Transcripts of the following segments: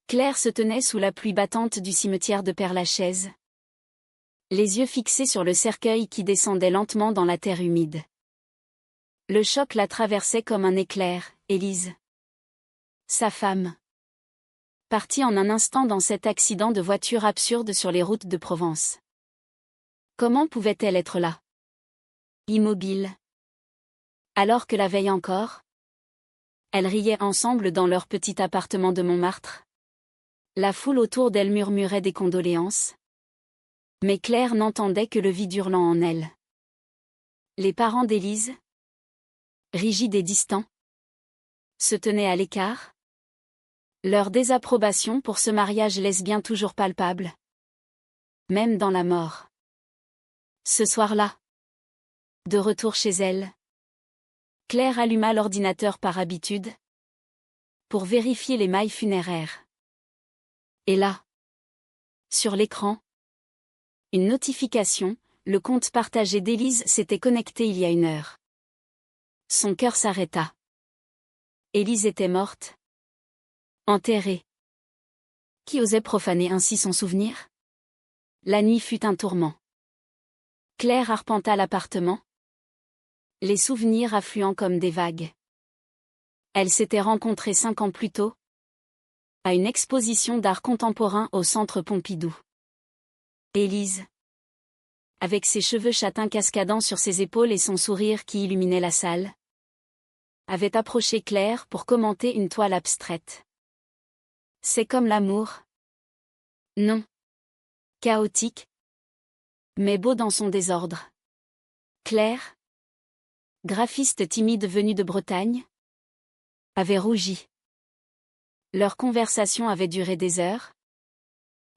Claire se tenait sous la pluie battante du cimetière de Père-Lachaise, les yeux fixés sur le cercueil qui descendait lentement dans la terre humide. Le choc la traversait comme un éclair. Élise, sa femme, partie en un instant dans cet accident de voiture absurde sur les routes de Provence. Comment pouvait-elle être là, immobile, alors que la veille encore, elles riaient ensemble dans leur petit appartement de Montmartre? La foule autour d'elle murmurait des condoléances. Mais Claire n'entendait que le vide hurlant en elle. Les parents d'Élise, rigides et distants, se tenaient à l'écart. Leur désapprobation pour ce mariage lesbien toujours palpable. Même dans la mort. Ce soir-là, de retour chez elle, Claire alluma l'ordinateur par habitude, pour vérifier les mailles funéraires. Et là, sur l'écran, une notification, le compte partagé d'Élise s'était connecté il y a 1 heure. Son cœur s'arrêta. Élise était morte. Enterrée. Qui osait profaner ainsi son souvenir? La nuit fut un tourment. Claire arpenta l'appartement. Les souvenirs affluant comme des vagues. Elle s'était rencontrée 5 ans plus tôt, à une exposition d'art contemporain au Centre Pompidou. Élise, avec ses cheveux châtains cascadant sur ses épaules et son sourire qui illuminait la salle, avait approché Claire pour commenter une toile abstraite. C'est comme l'amour. Non. Chaotique. Mais beau dans son désordre. Claire, graphiste timide venue de Bretagne, avait rougi. Leur conversation avait duré des heures,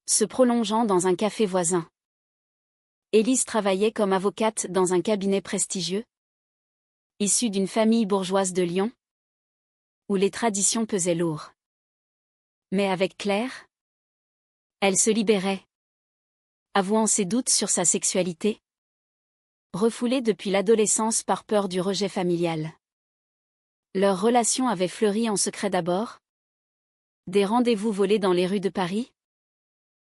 se prolongeant dans un café voisin. Élise travaillait comme avocate dans un cabinet prestigieux, issue d'une famille bourgeoise de Lyon, où les traditions pesaient lourd. Mais avec Claire, elle se libérait, avouant ses doutes sur sa sexualité, refoulée depuis l'adolescence par peur du rejet familial. Leur relation avait fleuri en secret d'abord. Des rendez-vous volés dans les rues de Paris.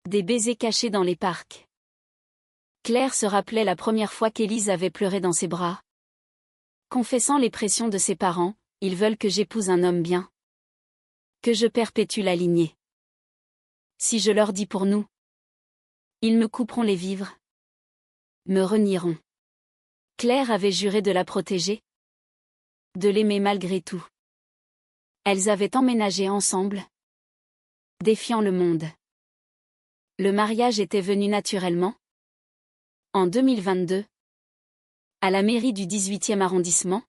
Des baisers cachés dans les parcs. Claire se rappelait la première fois qu'Élise avait pleuré dans ses bras. Confessant les pressions de ses parents, ils veulent que j'épouse un homme bien. Que je perpétue la lignée. Si je leur dis pour nous, ils me couperont les vivres. Me renieront. Claire avait juré de la protéger. De l'aimer malgré tout. Elles avaient emménagé ensemble. Défiant le monde. Le mariage était venu naturellement. En 2022. À la mairie du 18e arrondissement.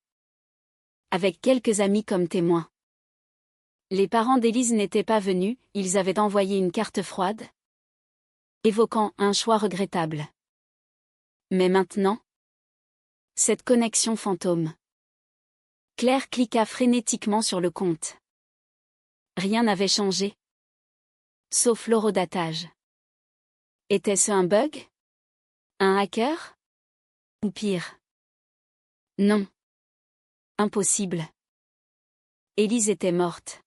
Avec quelques amis comme témoins. Les parents d'Élise n'étaient pas venus, ils avaient envoyé une carte froide, évoquant un choix regrettable. Mais maintenant, cette connexion fantôme. Claire cliqua frénétiquement sur le compte. Rien n'avait changé. Sauf l'horodatage. Était-ce un bug? Un hacker? Ou pire? Non. Impossible. Élise était morte.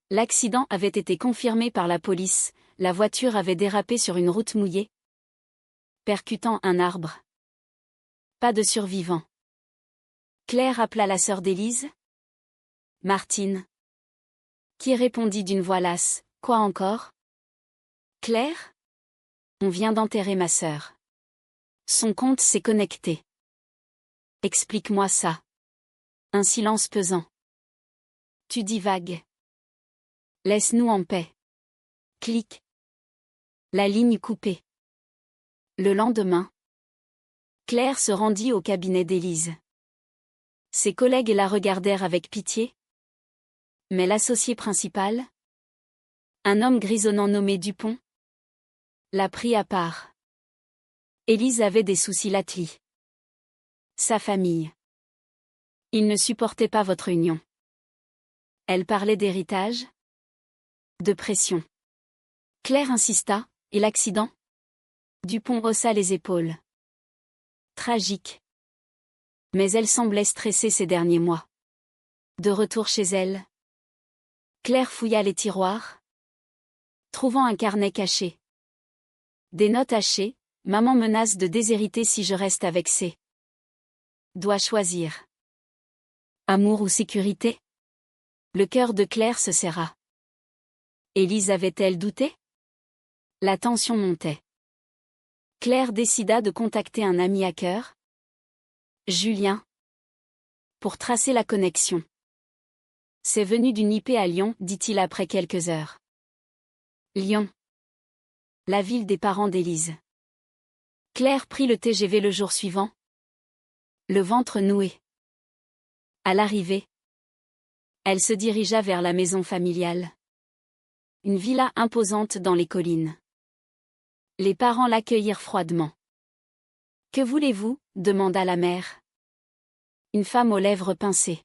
L'accident avait été confirmé par la police, la voiture avait dérapé sur une route mouillée, percutant un arbre. Pas de survivants. Claire appela la sœur d'Élise. Martine. Qui répondit d'une voix lasse, « Quoi encore? Claire? On vient d'enterrer ma sœur. Son compte s'est connecté. Explique-moi ça. » Un silence pesant. Tu divagues. Laisse-nous en paix. Clic. La ligne coupée. Le lendemain, Claire se rendit au cabinet d'Élise. Ses collègues la regardèrent avec pitié. Mais l'associé principal, un homme grisonnant nommé Dupont, la prit à part. Élise avait des soucis Lately. Sa famille. Il ne supportait pas votre union. Elle parlait d'héritage, de pression. Claire insista, et l'accident? Dupont haussa les épaules. Tragique. Mais elle semblait stressée ces derniers mois. De retour chez elle, Claire fouilla les tiroirs. Trouvant un carnet caché. Des notes hachées, maman menace de déshériter si je reste avec ses. Doit choisir. Amour ou sécurité? Le cœur de Claire se serra. Élise avait-elle douté? La tension montait. Claire décida de contacter un ami hacker. Julien. Pour tracer la connexion. C'est venu d'une IP à Lyon, dit-il après quelques heures. Lyon. La ville des parents d'Élise. Claire prit le TGV le jour suivant. Le ventre noué. À l'arrivée, elle se dirigea vers la maison familiale. Une villa imposante dans les collines. Les parents l'accueillirent froidement. Que voulez-vous? Demanda la mère. Une femme aux lèvres pincées.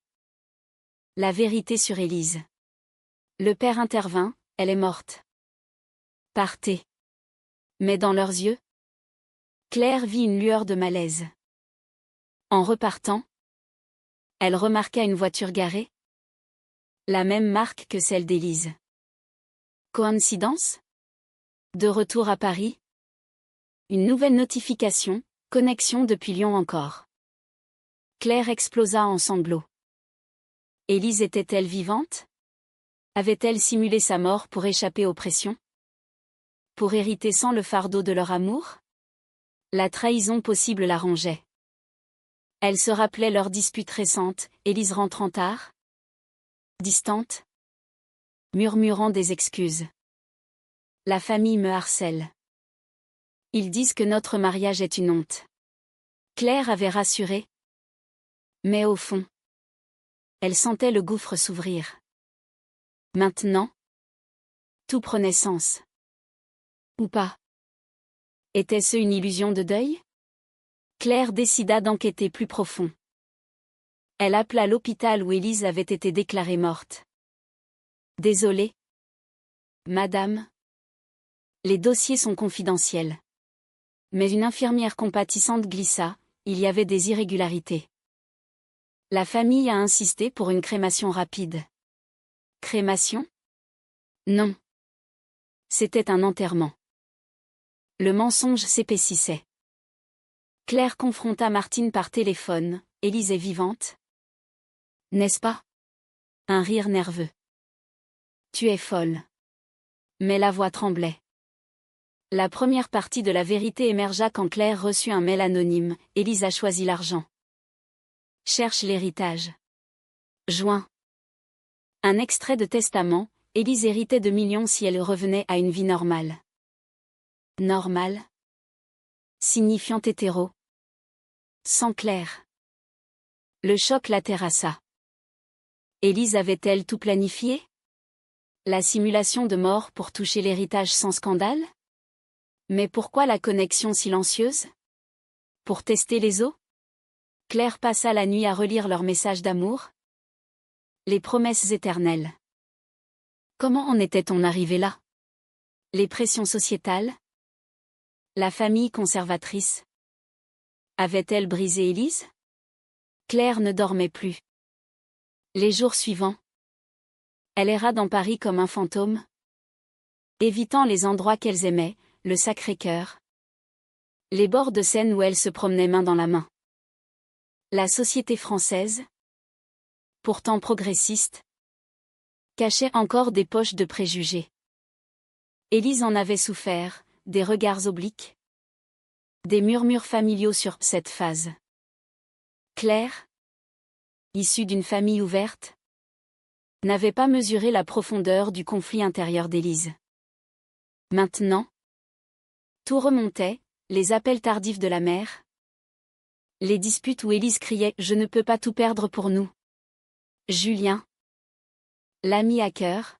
La vérité sur Élise. Le père intervint, elle est morte. Partez. Mais dans leurs yeux, Claire vit une lueur de malaise. En repartant, elle remarqua une voiture garée. La même marque que celle d'Élise. Coïncidence? De retour à Paris. Une nouvelle notification, connexion depuis Lyon encore. Claire explosa en sanglots. Élise était-elle vivante? Avait-elle simulé sa mort pour échapper aux pressions? Pour hériter sans le fardeau de leur amour? La trahison possible la rongeait. Elle se rappelait leur dispute récente, Élise rentrant tard. Distante. Murmurant des excuses. La famille me harcèle. Ils disent que notre mariage est une honte. Claire avait rassuré. Mais au fond, elle sentait le gouffre s'ouvrir. Maintenant, tout prenait sens. Ou pas. Était-ce une illusion de deuil? Claire décida d'enquêter plus profond. Elle appela l'hôpital où Élise avait été déclarée morte. Désolée. Madame. Les dossiers sont confidentiels. Mais une infirmière compatissante glissa, il y avait des irrégularités. La famille a insisté pour une crémation rapide. Crémation? Non. C'était un enterrement. Le mensonge s'épaississait. Claire confronta Martine par téléphone, Élise est vivante? N'est-ce pas? Un rire nerveux. Tu es folle. Mais la voix tremblait. La première partie de la vérité émergea quand Claire reçut un mail anonyme, Élise a choisi l'argent. Cherche l'héritage. Juin. Un extrait de testament, Élise héritait de millions si elle revenait à une vie normale. Normale? Signifiant hétéro. Sans Claire. Le choc la terrassa. Élise avait-elle tout planifié? La simulation de mort pour toucher l'héritage sans scandale? Mais pourquoi la connexion silencieuse? Pour tester les os? Claire passa la nuit à relire leurs messages d'amour. Les promesses éternelles. Comment en était-on arrivé là? Les pressions sociétales? La famille conservatrice? Avait-elle brisé Élise? Claire ne dormait plus. Les jours suivants, elle erra dans Paris comme un fantôme, évitant les endroits qu'elle aimait, le Sacré-Cœur, les bords de Seine où elle se promenait main dans la main. La société française, pourtant progressiste, cachait encore des poches de préjugés. Élise en avait souffert, des regards obliques, des murmures familiaux sur cette phase. Claire, issue d'une famille ouverte, n'avait pas mesuré la profondeur du conflit intérieur d'Élise. Maintenant, tout remontait, les appels tardifs de la mère, les disputes où Élise criait « Je ne peux pas tout perdre pour nous ». Julien, l'ami hacker,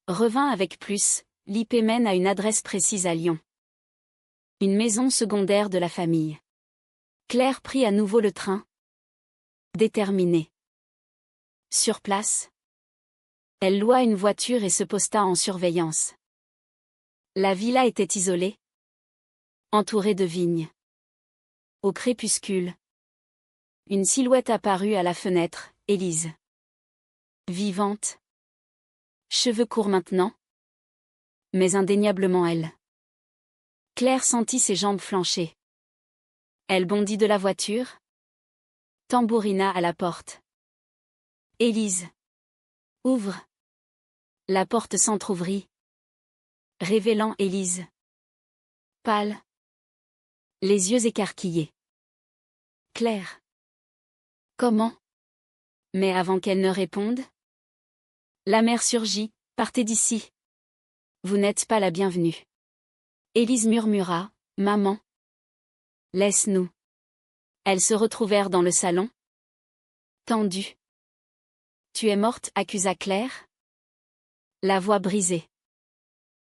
revint avec plus, l'IP mène à une adresse précise à Lyon. Une maison secondaire de la famille. Claire prit à nouveau le train. Déterminée. Sur place, elle loua une voiture et se posta en surveillance. La villa était isolée, entourée de vignes. Au crépuscule, une silhouette apparut à la fenêtre, Élise. Vivante. Cheveux courts maintenant. Mais indéniablement elle. Claire sentit ses jambes flancher. Elle bondit de la voiture. Tambourina à la porte. Élise. Ouvre. La porte s'entr'ouvrit. Révélant Élise. Pâle. Les yeux écarquillés. Claire. Comment? Mais avant qu'elle ne réponde, la mère surgit. Partez d'ici. Vous n'êtes pas la bienvenue. Élise murmura, maman. Laisse-nous. Elles se retrouvèrent dans le salon. Tendue. Tu es morte, accusa Claire. La voix brisée.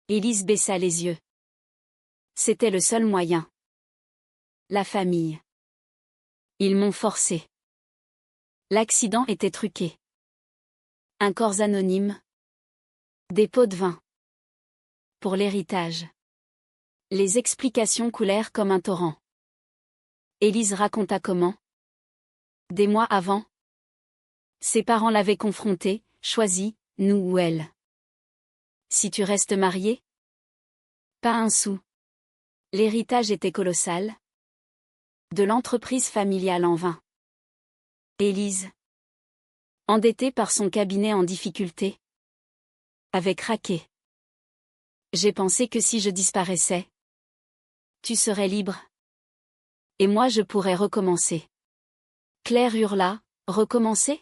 Élise baissa les yeux. C'était le seul moyen. La famille. Ils m'ont forcé. L'accident était truqué. Un corps anonyme. Des pots de vin. Pour l'héritage. Les explications coulèrent comme un torrent. Élise raconta comment. Des mois avant. Ses parents l'avaient confrontée, choisi, nous ou elle. Si tu restes mariée? Pas un sou. L'héritage était colossal. De l'entreprise familiale en vain. Élise. Endettée par son cabinet en difficulté. Avait craqué. J'ai pensé que si je disparaissais, tu serais libre. Et moi je pourrais recommencer. Claire hurla, recommencer?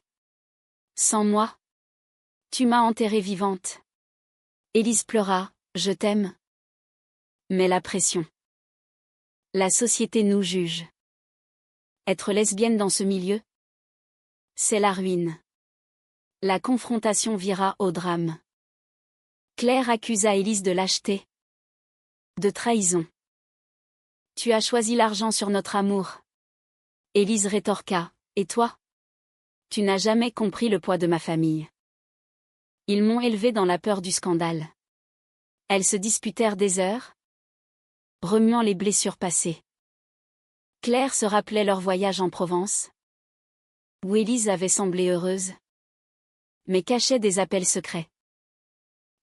Sans moi? Tu m'as enterrée vivante. Élise pleura, je t'aime. Mais la pression. La société nous juge. Être lesbienne dans ce milieu? C'est la ruine. La confrontation vira au drame. Claire accusa Élise de lâcheté. De trahison. Tu as choisi l'argent sur notre amour. Élise rétorqua, et toi? Tu n'as jamais compris le poids de ma famille. Ils m'ont élevée dans la peur du scandale. Elles se disputèrent des heures, remuant les blessures passées. Claire se rappelait leur voyage en Provence, où Élise avait semblé heureuse, mais cachait des appels secrets.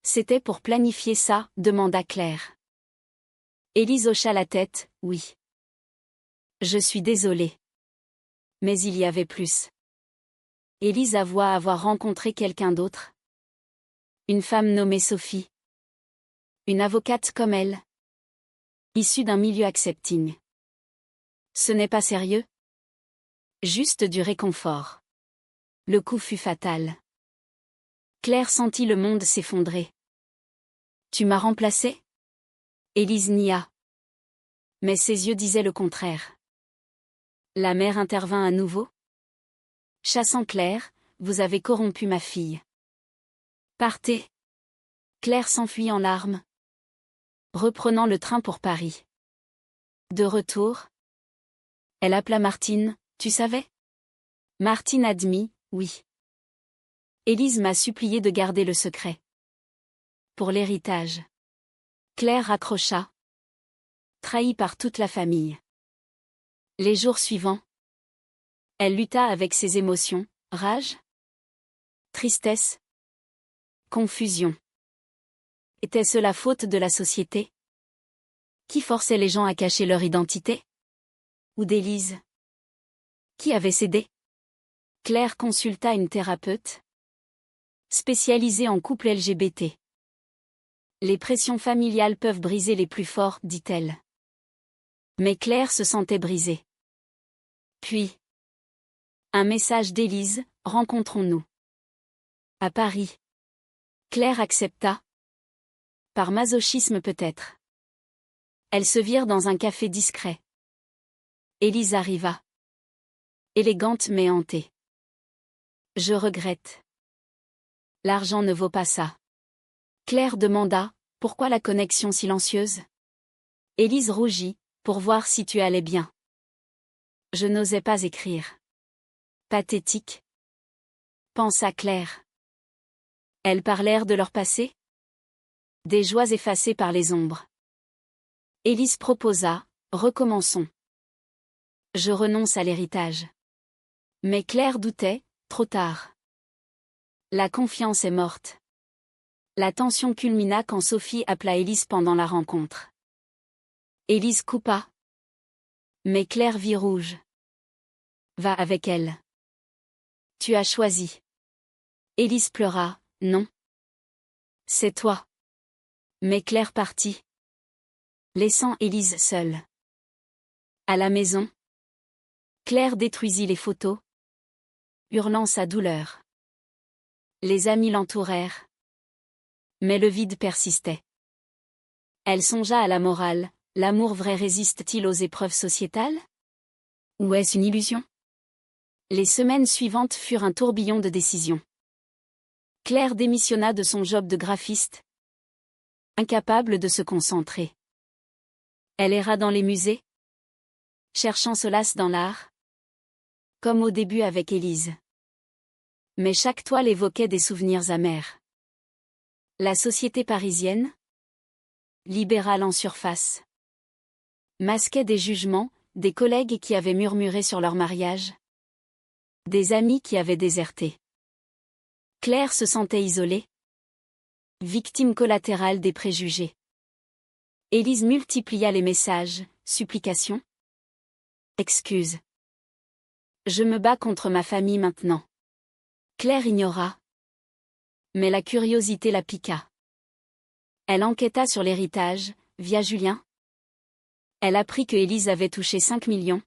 C'était pour planifier ça, demanda Claire. Élise hocha la tête, oui. Je suis désolée. Mais il y avait plus. Élise avoua avoir rencontré quelqu'un d'autre. Une femme nommée Sophie. Une avocate comme elle. Issue d'un milieu accepting. Ce n'est pas sérieux? Juste du réconfort. Le coup fut fatal. Claire sentit le monde s'effondrer. Tu m'as remplacée? Élise nia. Mais ses yeux disaient le contraire. La mère intervint à nouveau. Chassant Claire, vous avez corrompu ma fille. Partez. Claire s'enfuit en larmes. Reprenant le train pour Paris. De retour. Elle appela Martine, tu savais? Martine admit, oui. Élise m'a supplié de garder le secret. Pour l'héritage. Claire raccrocha. Trahie par toute la famille. Les jours suivants. Elle lutta avec ses émotions, rage, tristesse, confusion. Était-ce la faute de la société? Qui forçait les gens à cacher leur identité? Ou d'Élise? Qui avait cédé? Claire consulta une thérapeute spécialisée en couple LGBT. Les pressions familiales peuvent briser les plus forts, dit-elle. Mais Claire se sentait brisée. Puis, un message d'Élise, rencontrons-nous. À Paris. Claire accepta. Par masochisme peut-être. Elles se virent dans un café discret. Élise arriva. Élégante mais hantée. Je regrette. L'argent ne vaut pas ça. Claire demanda, pourquoi la connexion silencieuse? Élise rougit, pour voir si tu allais bien. Je n'osais pas écrire. Pathétique. Pensa Claire. Elles parlèrent de leur passé? Des joies effacées par les ombres. Élise proposa, recommençons. Je renonce à l'héritage. Mais Claire doutait, trop tard. La confiance est morte. La tension culmina quand Sophie appela Élise pendant la rencontre. Élise coupa. Mais Claire vit rouge. Va avec elle. Tu as choisi. Élise pleura. Non. C'est toi. Mais Claire partit. Laissant Élise seule. À la maison. Claire détruisit les photos. Hurlant sa douleur. Les amis l'entourèrent. Mais le vide persistait. Elle songea à la morale. L'amour vrai résiste-t-il aux épreuves sociétales? Ou est-ce une illusion? Les semaines suivantes furent un tourbillon de décisions. Claire démissionna de son job de graphiste. Incapable de se concentrer. Elle erra dans les musées. Cherchant solace dans l'art. Comme au début avec Élise. Mais chaque toile évoquait des souvenirs amers. La société parisienne, libérale en surface, masquait des jugements, des collègues qui avaient murmuré sur leur mariage, des amis qui avaient déserté. Claire se sentait isolée, victime collatérale des préjugés. Élise multiplia les messages, supplications, excuses. Je me bats contre ma famille maintenant. Claire ignora. Mais la curiosité la piqua. Elle enquêta sur l'héritage, via Julien. Elle apprit que Élise avait touché 5 millions.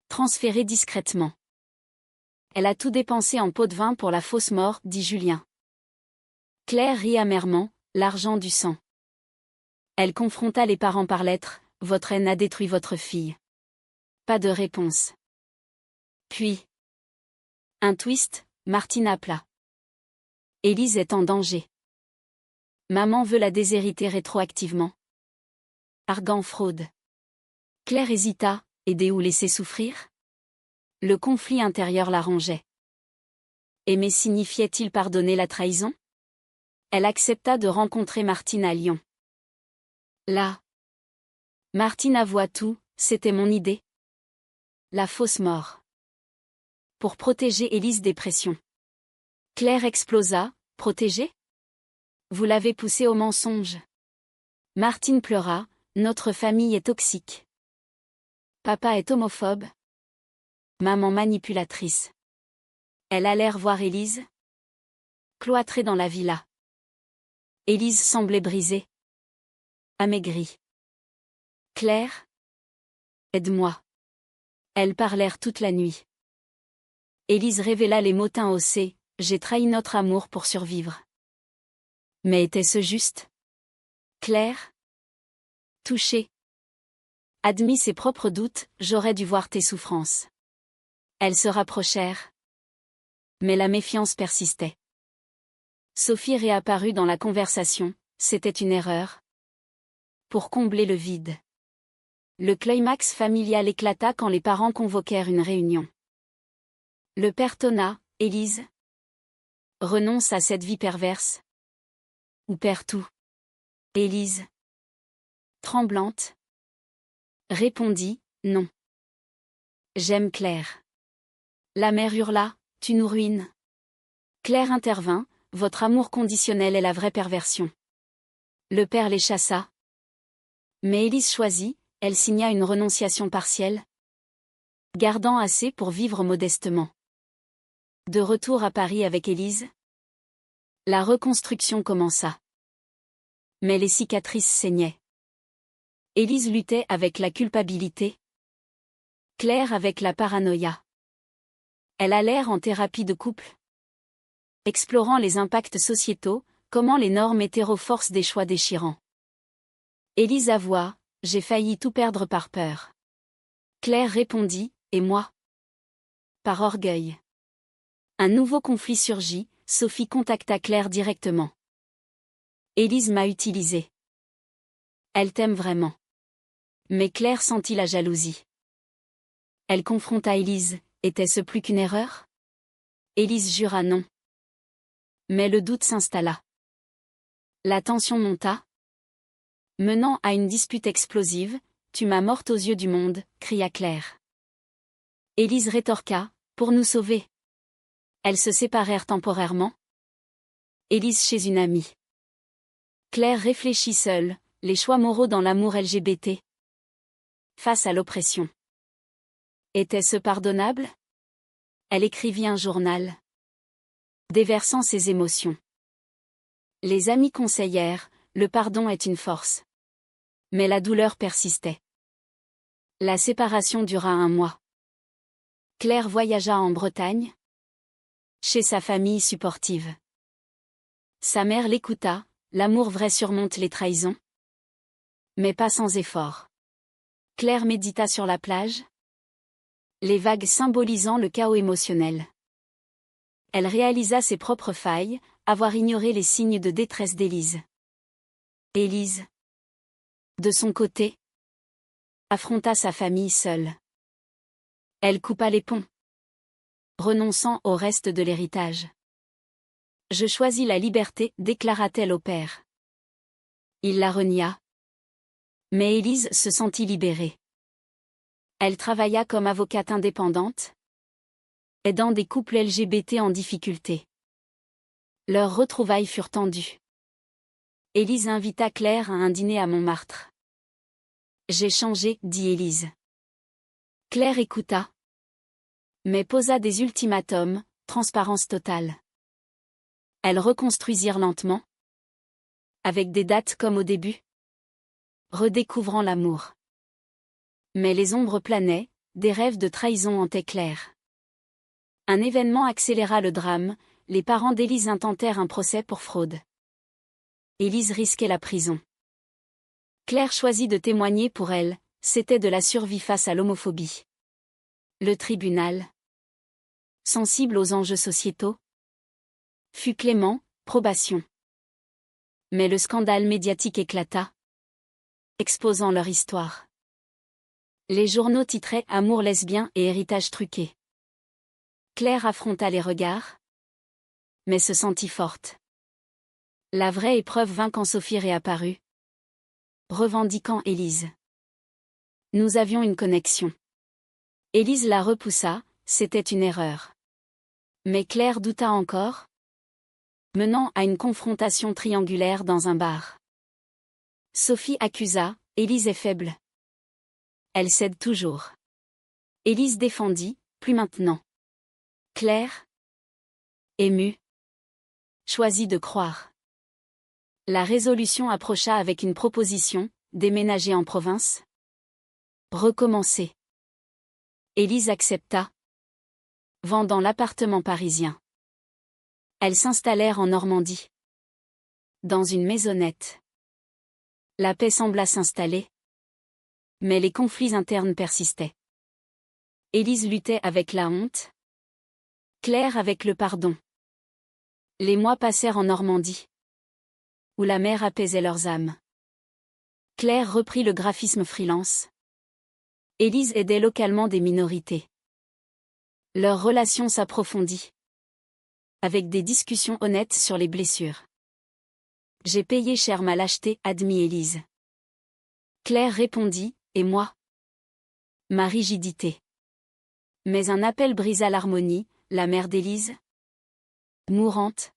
Transférés discrètement. Elle a tout dépensé en pot de vin pour la fausse mort, dit Julien. Claire rit amèrement, l'argent du sang. Elle confronta les parents par lettre, votre haine a détruit votre fille. Pas de réponse. Puis. Un twist, Martine appela. Élise est en danger. Maman veut la déshériter rétroactivement. Arguant fraude. Claire hésita, aider ou laisser souffrir? Le conflit intérieur la rongeait. Aimer signifiait-il pardonner la trahison? Elle accepta de rencontrer Martine à Lyon. Là. Martine avoua tout, c'était mon idée. La fausse mort. Pour protéger Élise des pressions. Claire explosa, protégée? Vous l'avez poussée au mensonge. Martine pleura, notre famille est toxique. Papa est homophobe. Maman manipulatrice. Elle allèrent voir Élise. Cloîtrée dans la villa. Élise semblait brisée. Amaigrie. Claire? Aide-moi. Elles parlèrent toute la nuit. Élise révéla les mots teints haussés, j'ai trahi notre amour pour survivre. Mais était-ce juste? Claire? Touchée. Admis ses propres doutes, j'aurais dû voir tes souffrances. Elles se rapprochèrent. Mais la méfiance persistait. Sophie réapparut dans la conversation, c'était une erreur. Pour combler le vide. Le climax familial éclata quand les parents convoquèrent une réunion. Le père tonna, Élise. Renonce à cette vie perverse. Ou perd tout. Élise. Tremblante. Répondit, non. J'aime Claire. La mère hurla, tu nous ruines. Claire intervint, votre amour conditionnel est la vraie perversion. Le père les chassa. Mais Élise choisit, elle signa une renonciation partielle. Gardant assez pour vivre modestement. De retour à Paris avec Élise. La reconstruction commença. Mais les cicatrices saignaient. Élise luttait avec la culpabilité. Claire avec la paranoïa. Elles allèrent en thérapie de couple. Explorant les impacts sociétaux, comment les normes hétéro forcent des choix déchirants. Élise avoua, j'ai failli tout perdre par peur. Claire répondit, et moi? Par orgueil. Un nouveau conflit surgit, Sophie contacta Claire directement. Élise m'a utilisée. Elle t'aime vraiment. Mais Claire sentit la jalousie. Elle confronta Élise, était-ce plus qu'une erreur? Élise jura non. Mais le doute s'installa. La tension monta. Menant à une dispute explosive, tu m'as morte aux yeux du monde, cria Claire. Élise rétorqua, pour nous sauver. Elles se séparèrent temporairement. Élise chez une amie. Claire réfléchit seule, les choix moraux dans l'amour LGBT. Face à l'oppression. Était-ce pardonnable? Elle écrivit un journal. Déversant ses émotions. Les amis conseillèrent, le pardon est une force. Mais la douleur persistait. La séparation dura 1 mois. Claire voyagea en Bretagne. Chez sa famille supportive. Sa mère l'écouta, l'amour vrai surmonte les trahisons. Mais pas sans effort. Claire médita sur la plage. Les vagues symbolisant le chaos émotionnel. Elle réalisa ses propres failles, avoir ignoré les signes de détresse d'Élise. Élise, de son côté, affronta sa famille seule. Elle coupa les ponts, renonçant au reste de l'héritage. Je choisis la liberté, déclara-t-elle au père. Il la renia. Mais Élise se sentit libérée. Elle travailla comme avocate indépendante, aidant des couples LGBT en difficulté. Leurs retrouvailles furent tendues. Élise invita Claire à un dîner à Montmartre. J'ai changé, dit Élise. Claire écouta. Mais posa des ultimatums, transparence totale. Elles reconstruisirent lentement. Avec des dates comme au début. Redécouvrant l'amour. Mais les ombres planaient, des rêves de trahison hantaient Claire. Un événement accéléra le drame, les parents d'Élise intentèrent un procès pour fraude. Élise risquait la prison. Claire choisit de témoigner pour elle, c'était de la survie face à l'homophobie. Le tribunal, sensible aux enjeux sociétaux, fut clément, probation. Mais le scandale médiatique éclata, exposant leur histoire. Les journaux titraient « Amour lesbien et héritage truqué ». Claire affronta les regards, mais se sentit forte. La vraie épreuve vint quand Sophie réapparut, revendiquant Élise. Nous avions une connexion. Élise la repoussa, c'était une erreur. Mais Claire douta encore, menant à une confrontation triangulaire dans un bar. Sophie accusa, Élise est faible. Elle cède toujours. Élise défendit, plus maintenant. Claire, émue, choisit de croire. La résolution approcha avec une proposition, déménager en province. Recommencer. Élise accepta, vendant l'appartement parisien. Elles s'installèrent en Normandie. Dans une maisonnette. La paix sembla s'installer. Mais les conflits internes persistaient. Élise luttait avec la honte. Claire avec le pardon. Les mois passèrent en Normandie, où la mer apaisait leurs âmes. Claire reprit le graphisme freelance. Élise aidait localement des minorités. Leur relation s'approfondit. Avec des discussions honnêtes sur les blessures. J'ai payé cher ma lâcheté, admit Élise. Claire répondit, et moi? Ma rigidité. Mais un appel brisa l'harmonie, la mère d'Élise, mourante,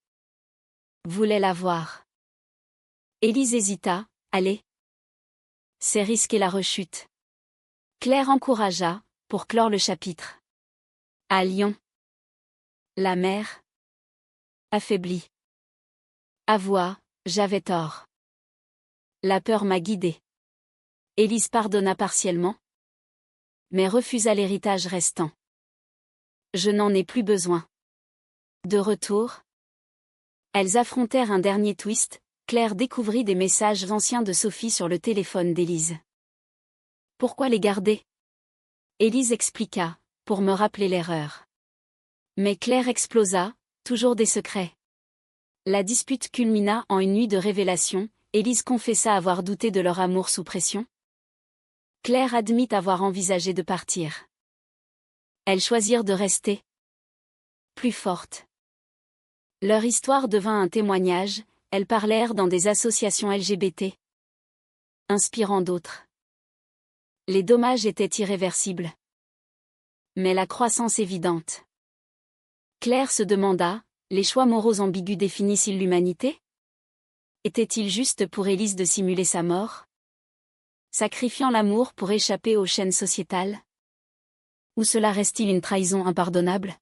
voulait la voir. Élise hésita, allez. C'est risquer la rechute. Claire encouragea, pour clore le chapitre. À Lyon. La mère, affaiblie. Avoua, j'avais tort. La peur m'a guidée. Élise pardonna partiellement, mais refusa l'héritage restant. Je n'en ai plus besoin. De retour, elles affrontèrent un dernier twist. Claire découvrit des messages anciens de Sophie sur le téléphone d'Élise. Pourquoi les garder? Élise expliqua, pour me rappeler l'erreur. Mais Claire explosa, toujours des secrets. La dispute culmina en une nuit de révélation. Élise confessa avoir douté de leur amour sous pression. Claire admit avoir envisagé de partir. Elles choisirent de rester. Plus fortes. Leur histoire devint un témoignage, elles parlèrent dans des associations LGBT. Inspirant d'autres. Les dommages étaient irréversibles. Mais la croissance évidente. Claire se demanda, Les choix moraux ambigus définissent-ils l'humanité? Était-il juste pour Élise de simuler sa mort? Sacrifiant l'amour pour échapper aux chaînes sociétales? Ou cela reste-t-il une trahison impardonnable?